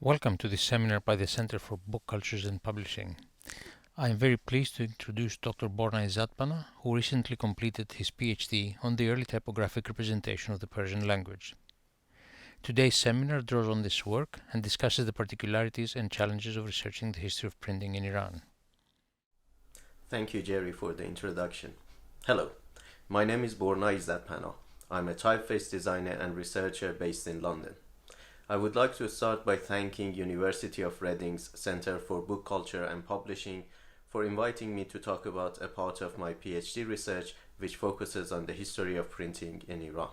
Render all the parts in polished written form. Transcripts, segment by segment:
Welcome to this seminar by the Center for Book Cultures and Publishing. I am very pleased to introduce Dr. Borna Izadpanah, who recently completed his PhD on the early typographic representation of the Persian language. Today's seminar draws on this work and discusses the particularities and challenges of researching the history of printing in Iran. Thank you, Jerry, for the introduction. Hello, my name is Borna Izadpanah. I'm a typeface designer and researcher based in London. I would like to start by thanking University of Reading's Center for Book Culture and Publishing for inviting me to talk about a part of my PhD research which focuses on the history of printing in Iran.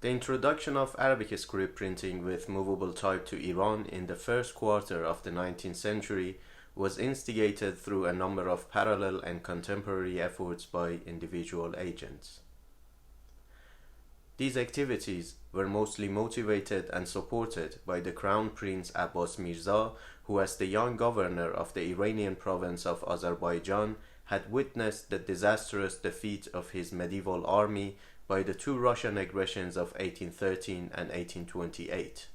The introduction of Arabic script printing with movable type to Iran in the first quarter of the 19th century was instigated through a number of parallel and contemporary efforts by individual agents. These activities were mostly motivated and supported by the Crown Prince Abbas Mirza, who as the young governor of the Iranian province of Azerbaijan had witnessed the disastrous defeat of his medieval army by the two Russian aggressions of 1813 and 1828.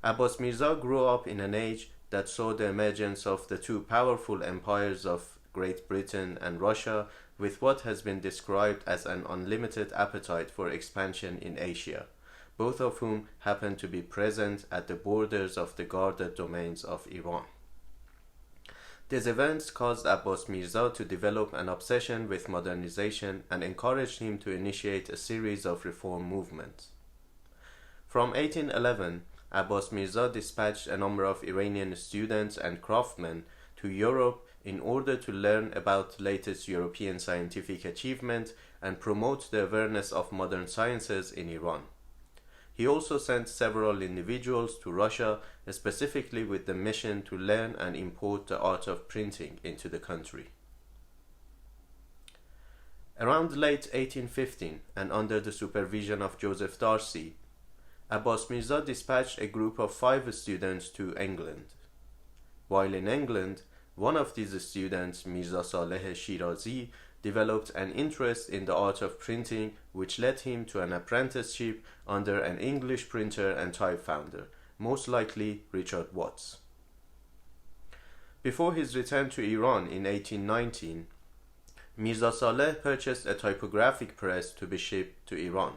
Abbas Mirza grew up in an age that saw the emergence of the two powerful empires of Great Britain and Russia, with what has been described as an unlimited appetite for expansion in Asia, both of whom happen to be present at the borders of the guarded domains of Iran. These events caused Abbas Mirza to develop an obsession with modernization and encouraged him to initiate a series of reform movements. From 1811, Abbas Mirza dispatched a number of Iranian students and craftsmen to Europe in order to learn about latest European scientific achievement and promote the awareness of modern sciences in Iran. He also sent several individuals to Russia, specifically with the mission to learn and import the art of printing into the country. Around late 1815, and under the supervision of Joseph Darcy, Abbas Mirza dispatched a group of 5 students to England. While in England, one of these students, Mirza Saleh Shirazi, developed an interest in the art of printing, which led him to an apprenticeship under an English printer and type founder, most likely Richard Watts. Before his return to Iran in 1819, Mirza Saleh purchased a typographic press to be shipped to Iran.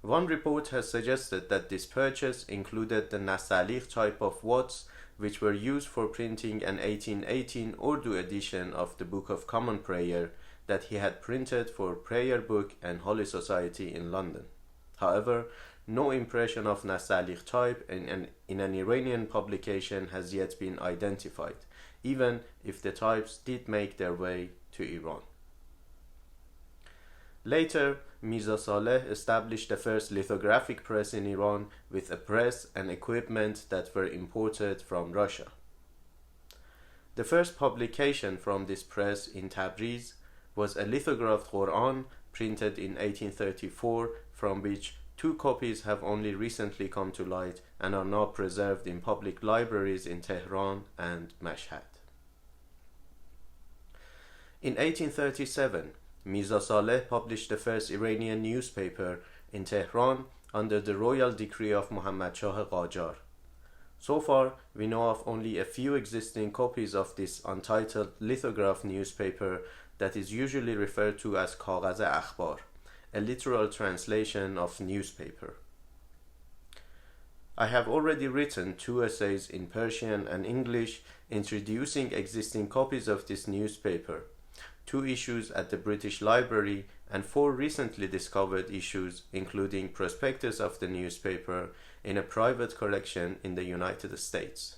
One report has suggested that this purchase included the Nasalikh type of Watts, which were used for printing an 1818 Urdu edition of the Book of Common Prayer that he had printed for Prayer Book and Holy Society in London. However, no impression of Nasalikh type in an Iranian publication has yet been identified, even if the types did make their way to Iran. Later, Mirza Saleh established the first lithographic press in Iran with a press and equipment that were imported from Russia. The first publication from this press in Tabriz was a lithographed Qur'ān printed in 1834, from which 2 copies have only recently come to light and are now preserved in public libraries in Tehran and Mashhad. In 1837, Mirza Saleh published the first Iranian newspaper in Tehran under the royal decree of Muhammad Shah Qajar. So far, we know of only a few existing copies of this untitled lithograph newspaper that is usually referred to as Kagaz Akhbar, a literal translation of newspaper. I have already written 2 essays in Persian and English introducing existing copies of this newspaper, 2 issues at the British Library, and 4 recently discovered issues, including prospectus of the newspaper, in a private collection in the United States.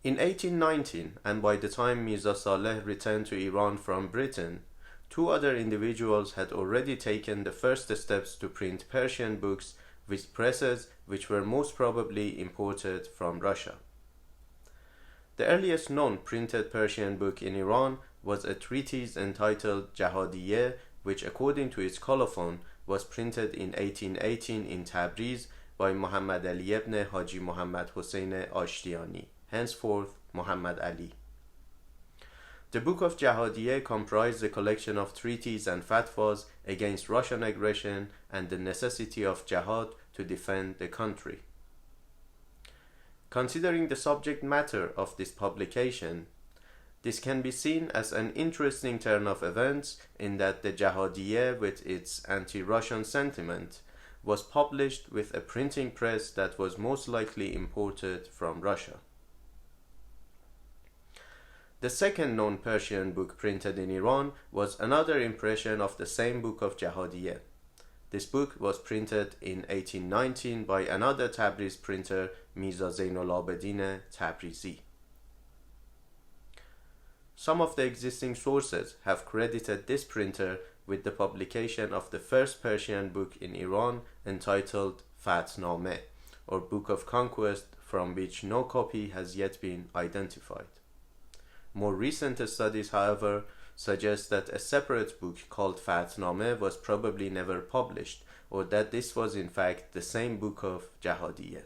In 1819, and by the time Mirza Saleh returned to Iran from Britain, 2 other individuals had already taken the first steps to print Persian books with presses which were most probably imported from Russia. The earliest known printed Persian book in Iran was a treatise entitled Jahadiyeh, which according to its colophon was printed in 1818 in Tabriz by Muhammad Ali ibn Haji Muhammad Hussein Ashtiani, henceforth Muhammad Ali. The Book of Jahadiyeh comprised a collection of treaties and fatwas against Russian aggression and the necessity of jihad to defend the country. Considering the subject matter of this publication, this can be seen as an interesting turn of events in that the Jahadiyeh, with its anti-Russian sentiment, was published with a printing press that was most likely imported from Russia. The second known Persian book printed in Iran was another impression of the same book of Jahadiyeh. This book was printed in 1819 by another Tabriz printer, Mirza Zainul Abidin Tabrizi. Some of the existing sources have credited this printer with the publication of the first Persian book in Iran entitled Fathnameh, or Book of Conquest, from which no copy has yet been identified. More recent studies, however, suggest that a separate book called Fathnameh was probably never published, or that this was in fact the same book of Jahadiyeh.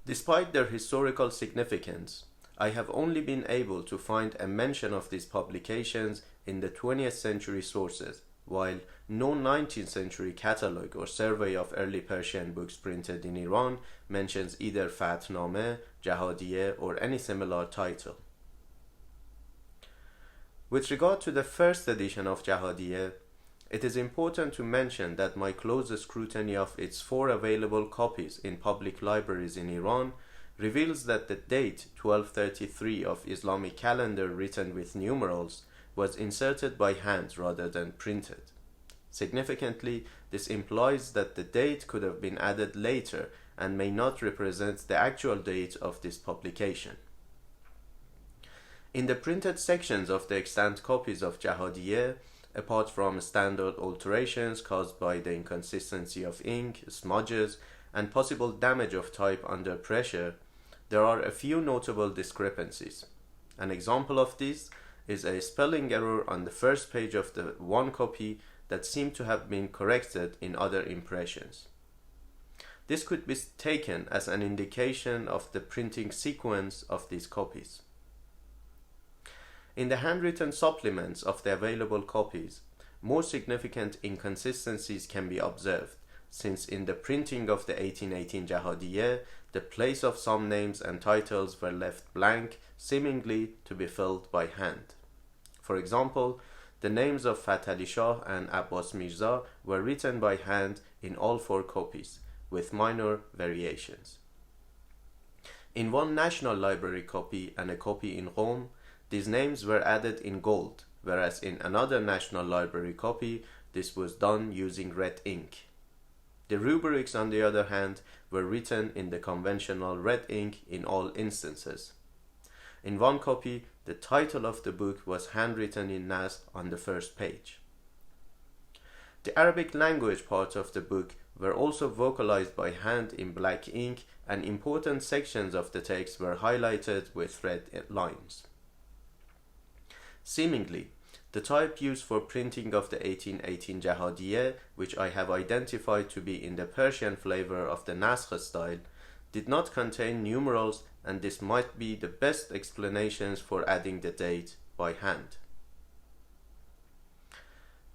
Despite their historical significance, I have only been able to find a mention of these publications in the 20th century sources, while no 19th century catalogue or survey of early Persian books printed in Iran mentions either Fathnameh, Jahadiyeh, or any similar title. With regard to the first edition of Jahadiyeh, it is important to mention that my close scrutiny of its 4 available copies in public libraries in Iran reveals that the date 1233 of Islamic calendar written with numerals was inserted by hand rather than printed. Significantly, this implies that the date could have been added later and may not represent the actual date of this publication. In the printed sections of the extant copies of Jahadiyeh, apart from standard alterations caused by the inconsistency of ink, smudges, and possible damage of type under pressure, there are a few notable discrepancies. An example of this is a spelling error on the first page of the one copy that seemed to have been corrected in other impressions. This could be taken as an indication of the printing sequence of these copies. In the handwritten supplements of the available copies, more significant inconsistencies can be observed, since in the printing of the 1818 Jahadiyeh, the place of some names and titles were left blank, seemingly to be filled by hand. For example, the names of Fath Ali Shah and Abbas Mirza were written by hand in all 4 copies, with minor variations. In one National Library copy and a copy in Qom, these names were added in gold, whereas in another National Library copy, this was done using red ink. The rubrics, on the other hand, were written in the conventional red ink in all instances. In one copy, the title of the book was handwritten in Nas on the first page. The Arabic language parts of the book were also vocalized by hand in black ink, and important sections of the text were highlighted with red lines. Seemingly, the type used for printing of the 1818 Jahadiyeh, which I have identified to be in the Persian flavor of the Naskh style, did not contain numerals, and this might be the best explanations for adding the date by hand.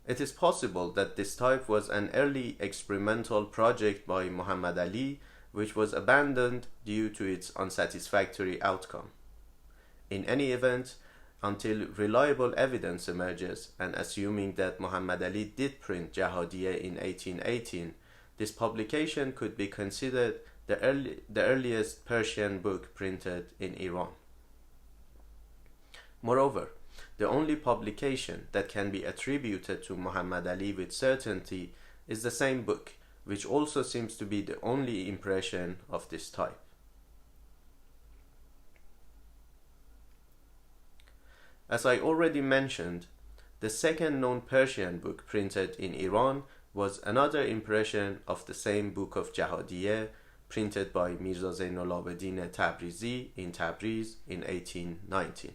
It is possible that this type was an early experimental project by Muhammad Ali, which was abandoned due to its unsatisfactory outcome. In any event, until reliable evidence emerges, and assuming that Muhammad Ali did print Jahadiyeh in 1818, this publication could be considered the earliest Persian book printed in Iran. Moreover, the only publication that can be attributed to Muhammad Ali with certainty is the same book, which also seems to be the only impression of this type. As I already mentioned, the second known Persian book printed in Iran was another impression of the same book of Jahadiyeh, printed by Mirza Zainul Abidin Tabrizi in Tabriz in 1819.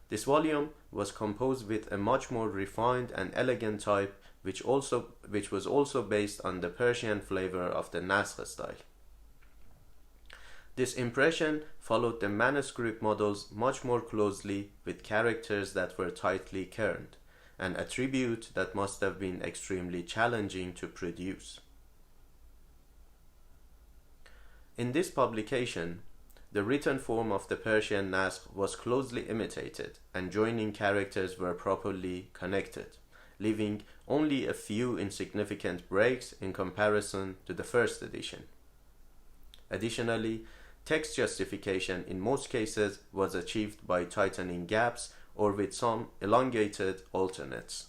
This volume was composed with a much more refined and elegant type, which was also based on the Persian flavor of the Naskh style. This impression followed the manuscript models much more closely, with characters that were tightly kerned, an attribute that must have been extremely challenging to produce. In this publication, the written form of the Persian nasq was closely imitated, and joining characters were properly connected, leaving only a few insignificant breaks in comparison to the first edition. Additionally, text justification in most cases was achieved by tightening gaps or with some elongated alternates.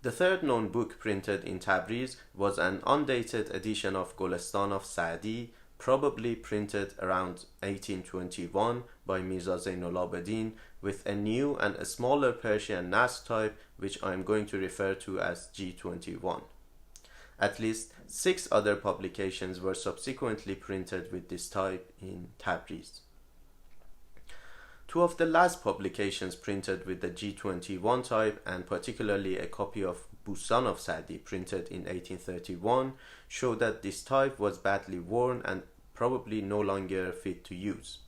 The third known book printed in Tabriz was an undated edition of Golestan of Sa'di, probably printed around 1821 by Mirza Zainul Abidin, with a new and a smaller Persian nasq type, which I am going to refer to as G21. At least 6 other publications were subsequently printed with this type in Tabriz. 2 of the last publications printed with the G21 type, and particularly a copy of Bustan of Sa'di printed in 1831, show that this type was badly worn and probably no longer fit to use.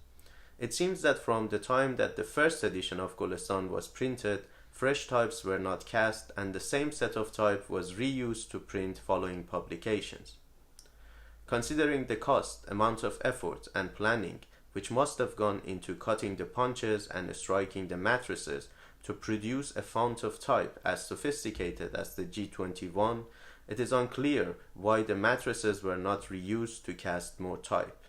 It seems that from the time that the first edition of Golestan was printed, fresh types were not cast, and the same set of type was reused to print following publications. Considering the cost, amount of effort, and planning which must have gone into cutting the punches and striking the matrices to produce a font of type as sophisticated as the G21, it is unclear why the matrices were not reused to cast more type.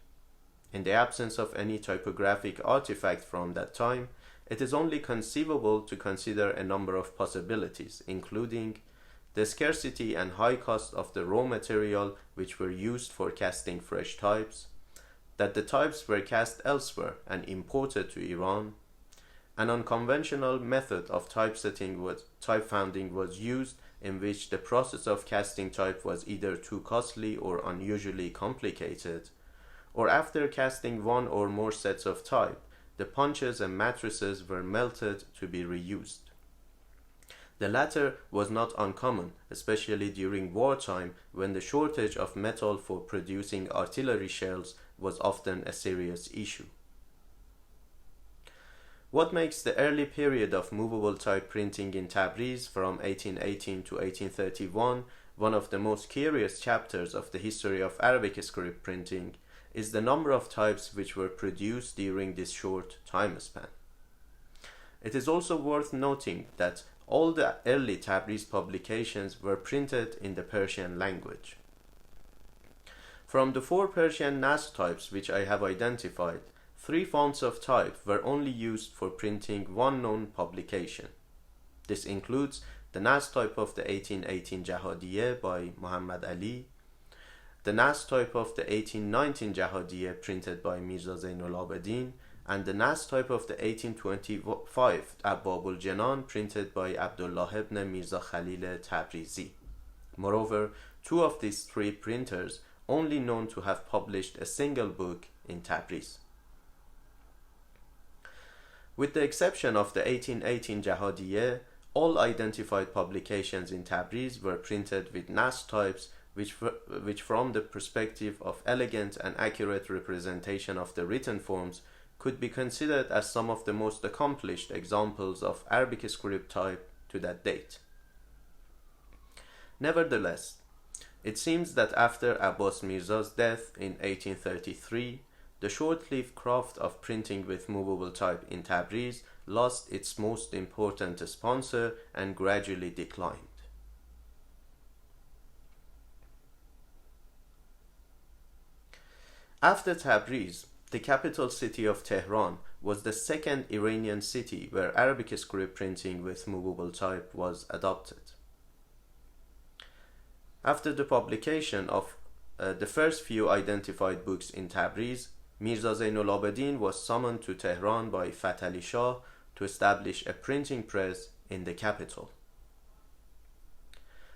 In the absence of any typographic artifact from that time, it is only conceivable to consider a number of possibilities, including the scarcity and high cost of the raw material which were used for casting fresh types, that the types were cast elsewhere and imported to Iran. An unconventional method of type founding was used, in which the process of casting type was either too costly or unusually complicated, or after casting one or more sets of type, the punches and matrices were melted to be reused. The latter was not uncommon, especially during wartime, when the shortage of metal for producing artillery shells was often a serious issue. What makes the early period of movable type printing in Tabriz from 1818 to 1831 one of the most curious chapters of the history of Arabic script printing is the number of types which were produced during this short time span. It is also worth noting that all the early Tabriz publications were printed in the Persian language. From the 4 Persian nasq types which I have identified, 3 fonts of type were only used for printing one known publication. This includes the nasq type of the 1818 Jahadiyeh by Muhammad Ali, the nasq type of the 1819 Jahadiyeh printed by Mirza Zainul Abidin, and the nasq type of the 1825 Abbabul Janan printed by Abdullah ibn Mirza Khalil Tabrizi. Moreover, 2 of these 3 printers only known to have published a single book in Tabriz. With the exception of the 1818 Jahadiyeh, all identified publications in Tabriz were printed with nasq types which from the perspective of elegant and accurate representation of the written forms could be considered as some of the most accomplished examples of Arabic script type to that date. Nevertheless, it seems that after Abbas Mirza's death in 1833, the short-lived craft of printing with movable type in Tabriz lost its most important sponsor and gradually declined. After Tabriz, the capital city of Tehran was the second Iranian city where Arabic script printing with movable type was adopted. After the publication of the first few identified books in Tabriz, Mirza Zainul Abidin was summoned to Tehran by Fath Ali Shah to establish a printing press in the capital.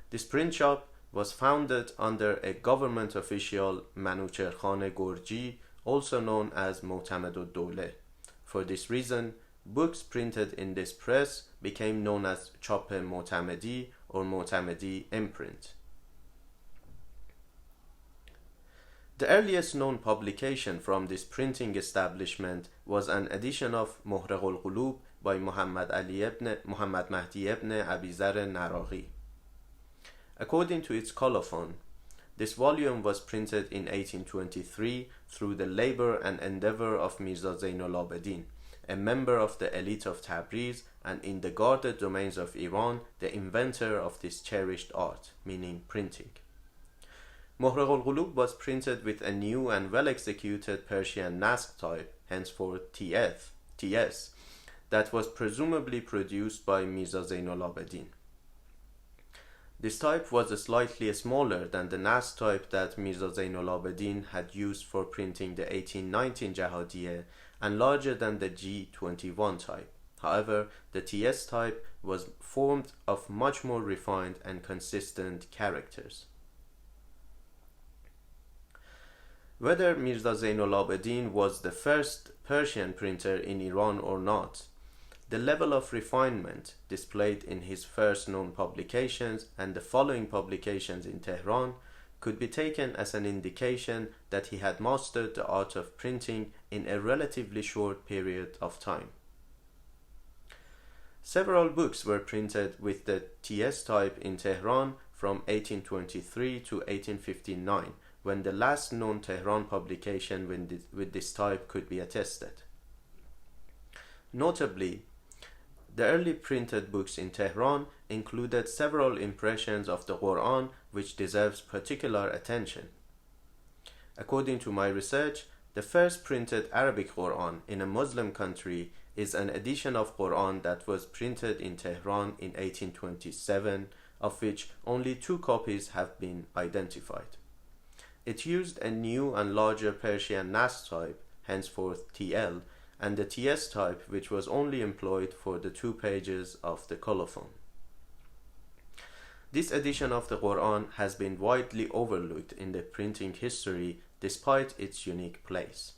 This print shop was founded under a government official, Manucher Khan Gorji, also known as Mo'tamedud-Dawleh. For this reason, books printed in this press became known as Chap Mo'tamedi or Mu'tamadi imprint. The earliest known publication from this printing establishment was an edition of Muhraq al-Qulub by Muhammad Mahdi ibn Abi Zar al-Naraghi. According to its colophon, this volume was printed in 1823 through the labor and endeavor of Mirza Zainul Abidin, a member of the elite of Tabriz and in the guarded domains of Iran, the inventor of this cherished art, meaning printing. Muhraq al-Qulub was printed with a new and well-executed Persian Nasq type, henceforth TS, that was presumably produced by Mirza Zainul Abidin. This type was slightly smaller than the Nasq type that Mirza Zainul Abidin had used for printing the 1819 Jahadiyeh and larger than the G21 type. However, the TS type was formed of much more refined and consistent characters. Whether Mirza Zainul Abidin was the first Persian printer in Iran or not, the level of refinement displayed in his first known publications and the following publications in Tehran could be taken as an indication that he had mastered the art of printing in a relatively short period of time. Several books were printed with the TS type in Tehran from 1823 to 1859, when the last known Tehran publication with this type could be attested. Notably, the early printed books in Tehran included several impressions of the Qur'an which deserves particular attention. According to my research, the first printed Arabic Qur'an in a Muslim country is an edition of Qur'an that was printed in Tehran in 1827, of which only 2 copies have been identified. It used a new and larger Persian Nasq type, henceforth TL, and the TS type, which was only employed for the 2 pages of the colophon. This edition of the Qur'an has been widely overlooked in the printing history despite its unique place.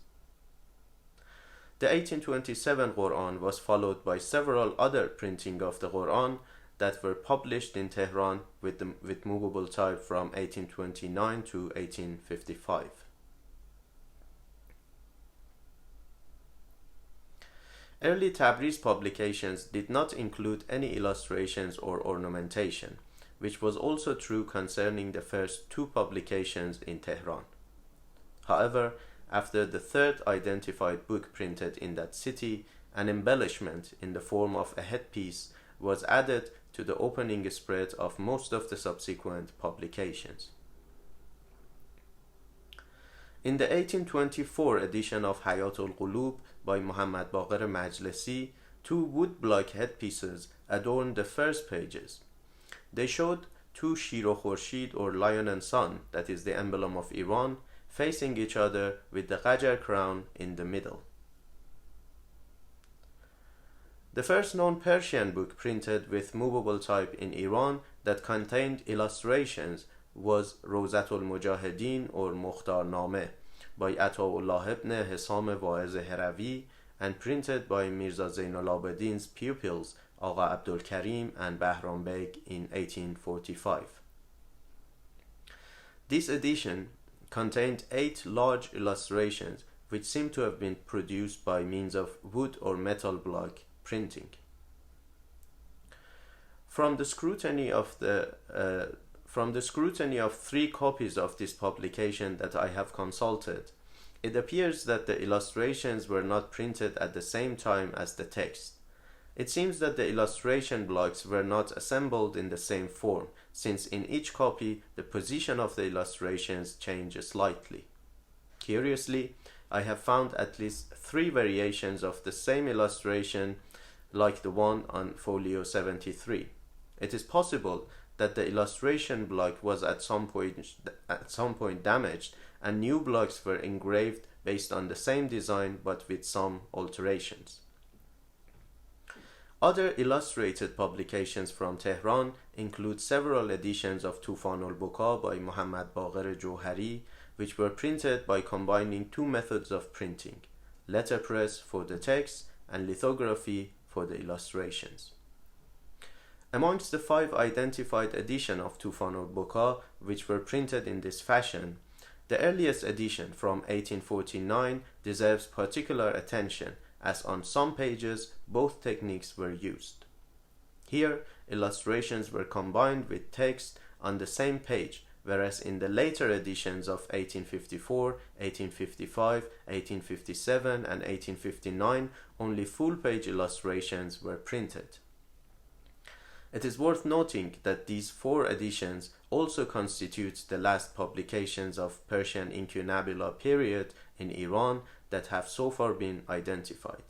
The 1827 Qur'an was followed by several other printing of the Qur'an that were published in Tehran with movable type from 1829 to 1855. Early Tabriz publications did not include any illustrations or ornamentation, which was also true concerning the first 2 publications in Tehran. However, after the 3rd identified book printed in that city, an embellishment in the form of a headpiece was added to the opening spread of most of the subsequent publications. In the 1824 edition of Hayat al-Qulub by Muhammad Baqir Majlisi, 2 wood-block headpieces adorned the first pages. They showed 2 Shir o Khorshid or lion and sun, that is the emblem of Iran, facing each other with the Qajar crown in the middle. The first known Persian book printed with movable type in Iran that contained illustrations was Rawzatul Mujahideen or Mukhtar Nameh by Ataullah ibn Hisam Waiz Haravi and printed by Mirza Zainul Abidin's pupils Agha Abdul Karim and Bahram Beg in 1845. This edition contained 8 large illustrations which seem to have been produced by means of wood or metal block printing. From the scrutiny of 3 copies of this publication that I have consulted, it appears that the illustrations were not printed at the same time as the text. It seems that the illustration blocks were not assembled in the same form, since in each copy the position of the illustrations change slightly. Curiously, I have found at least 3 variations of the same illustration like the one on folio 73. It is possible that the illustration block was at some point damaged and new blocks were engraved based on the same design but with some alterations. Other illustrated publications from Tehran include several editions of Tufan al-Buka by Muhammad Baqir Johari, which were printed by combining 2 methods of printing, letterpress for the text and lithography for the illustrations. Amongst the 5 identified editions of Tufan al-Buka which were printed in this fashion, the earliest edition from 1849 deserves particular attention, as on some pages both techniques were used. Here, illustrations were combined with text on the same page, whereas in the later editions of 1854, 1855, 1857, and 1859, only full-page illustrations were printed. It is worth noting that these 4 editions also constitute the last publications of Persian incunabula period in Iran that have so far been identified.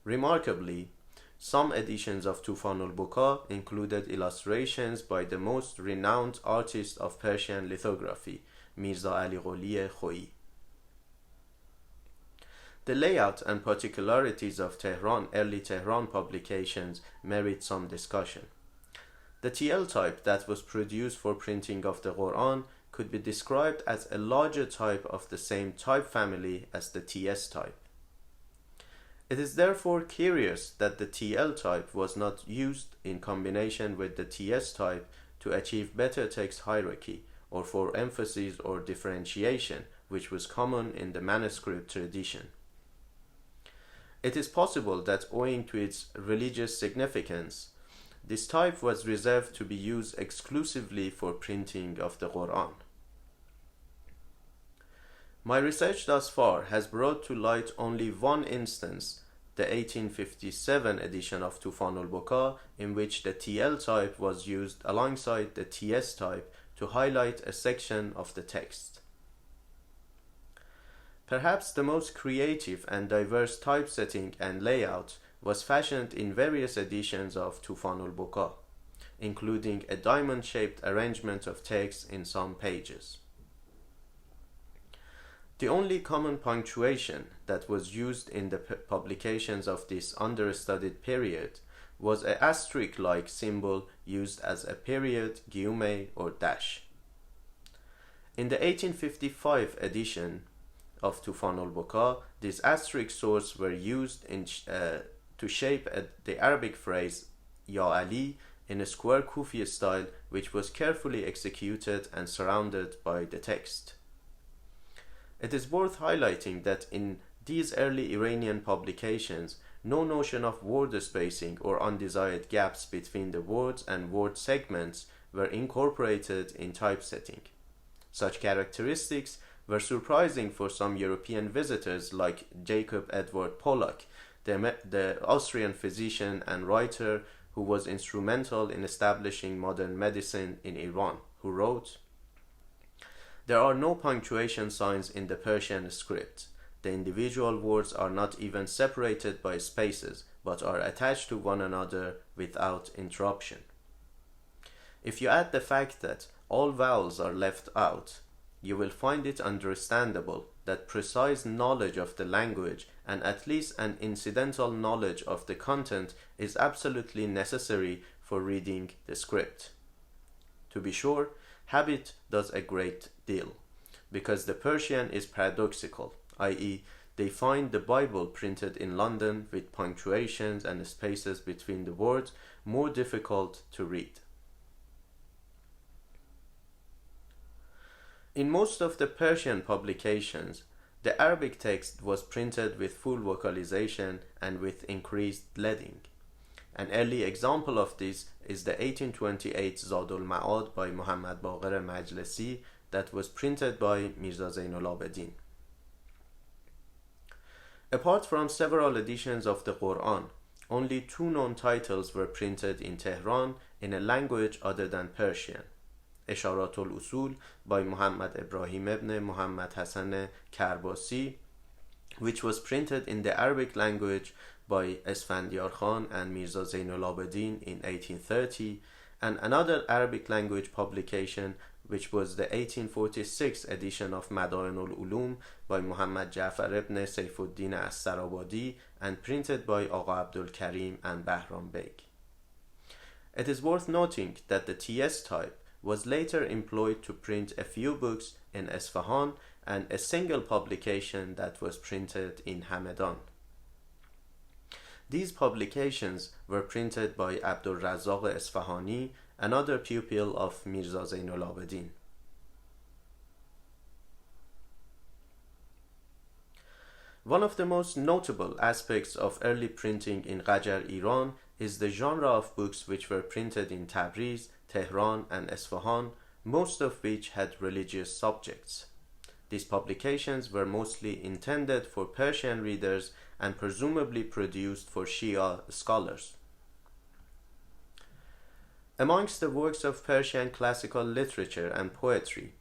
Remarkably, some editions of Tufan al-Buka included illustrations by the most renowned artist of Persian lithography, Mirza Ali Qoli Khoi. The layout and particularities of early Tehran publications merit some discussion. The TL type that was produced for printing of the Qur'an could be described as a larger type of the same type family as the TS type. It is therefore curious that the TL type was not used in combination with the TS type to achieve better text hierarchy or for emphasis or differentiation, which was common in the manuscript tradition. It is possible that owing to its religious significance, this type was reserved to be used exclusively for printing of the Qur'an. My research thus far has brought to light only one instance, the 1857 edition of Tufan al-Buka, in which the TL type was used alongside the TS type to highlight a section of the text. Perhaps the most creative and diverse typesetting and layout was fashioned in various editions of Tufan al-Buka, including a diamond-shaped arrangement of text in some pages. The only common punctuation that was used in the publications of this understudied period was an asterisk-like symbol used as a period, guillemot, or dash. In the 1855 edition of Tufan al-Buka, these asterisk swords were used to shape the Arabic phrase Ya Ali in a square Kufi style, which was carefully executed and surrounded by the text. It is worth highlighting that in these early Iranian publications, no notion of word spacing or undesired gaps between the words and word segments were incorporated in typesetting. Such characteristics were surprising for some European visitors like Jacob Edward Pollack, the Austrian physician and writer who was instrumental in establishing modern medicine in Iran, who wrote, "There are no punctuation signs in the Persian script. The individual words are not even separated by spaces, but are attached to one another without interruption. If you add the fact that all vowels are left out, you will find it understandable that precise knowledge of the language and at least an incidental knowledge of the content is absolutely necessary for reading the script. To be sure, habit does a great deal, because the Persian is paradoxical, i.e., they find the Bible printed in London with punctuations and spaces between the words more difficult to read. In most of the Persian publications, the Arabic text was printed with full vocalization and with increased leading. An early example of this is the 1828 Zadul Ma'ad by Muhammad Baqir Majlisi that was printed by Mirza Zainul Abidin. Apart from several editions of the Qur'an, only 2 known titles were printed in Tehran in a language other than Persian. Isharatul Usul by Muhammad Ibrahim ibn Muhammad Hassan Karbasi, which was printed in the Arabic language by Esfandiar Khan and Mirza Zainul Abidin in 1830, and another Arabic language publication which was the 1846 edition of Madainul Ulum by Muhammad Ja'far ibn Saifuddin as-Sarabadi and printed by Agha Abdul Karim and Bahram Beg. It is worth noting that the TS type was later employed to print a few books in Esfahan and a single publication that was printed in Hamadan. These publications were printed by Abdul Razzaq Esfahani, another pupil of Mirza Zainul Abidin. One of the most notable aspects of early printing in Qajar, Iran, is the genre of books which were printed in Tabriz, Tehran, and Esfahan, most of which had religious subjects. These publications were mostly intended for Persian readers and presumably produced for Shia scholars. Amongst the works of Persian classical literature and poetry,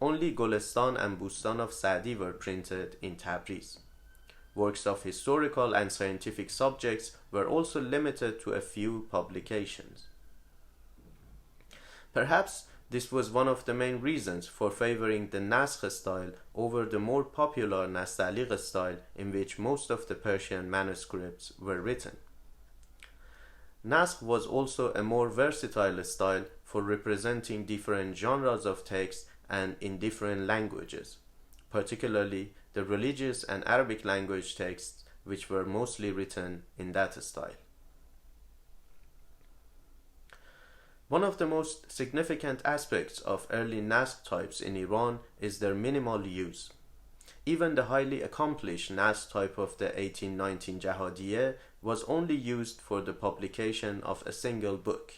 only Golestan and Bustan of Sa'di were printed in Tabriz. Works of historical and scientific subjects were also limited to a few publications. Perhaps this was one of the main reasons for favoring the Naskh style over the more popular Nastaliq style in which most of the Persian manuscripts were written. Naskh was also a more versatile style for representing different genres of text and in different languages, particularly the religious and Arabic language texts, which were mostly written in that style. One of the most significant aspects of early Naskh types in Iran is their minimal use. Even the highly accomplished Naskh type of the 1819 Jahadiyeh was only used for the publication of a single book.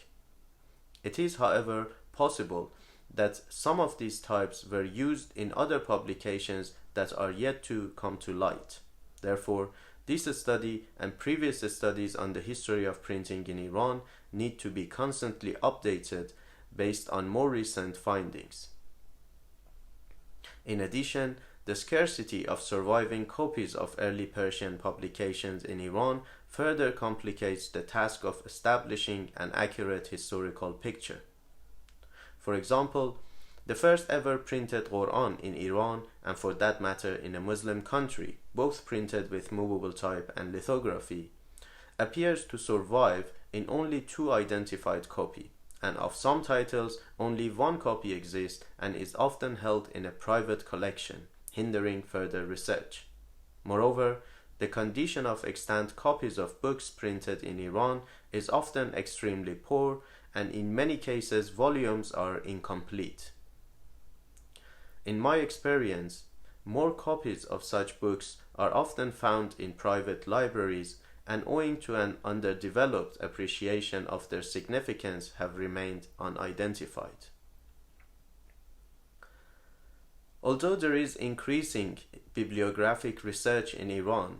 It is, however, possible that some of these types were used in other publications that are yet to come to light. Therefore, this study and previous studies on the history of printing in Iran need to be constantly updated based on more recent findings. In addition, the scarcity of surviving copies of early Persian publications in Iran further complicates the task of establishing an accurate historical picture. For example, the first ever printed Qur'an in Iran, and for that matter in a Muslim country, both printed with movable type and lithography, appears to survive in only 2 identified copies, and of some titles only 1 copy exists and is often held in a private collection, hindering further research. Moreover, the condition of extant copies of books printed in Iran is often extremely poor, and in many cases volumes are incomplete. In my experience, more copies of such books are often found in private libraries, and owing to an underdeveloped appreciation of their significance have remained unidentified. Although there is increasing bibliographic research in Iran,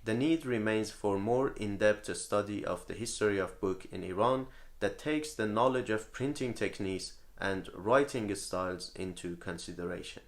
the need remains for more in-depth study of the history of book in Iran that takes the knowledge of printing techniques and writing styles into consideration.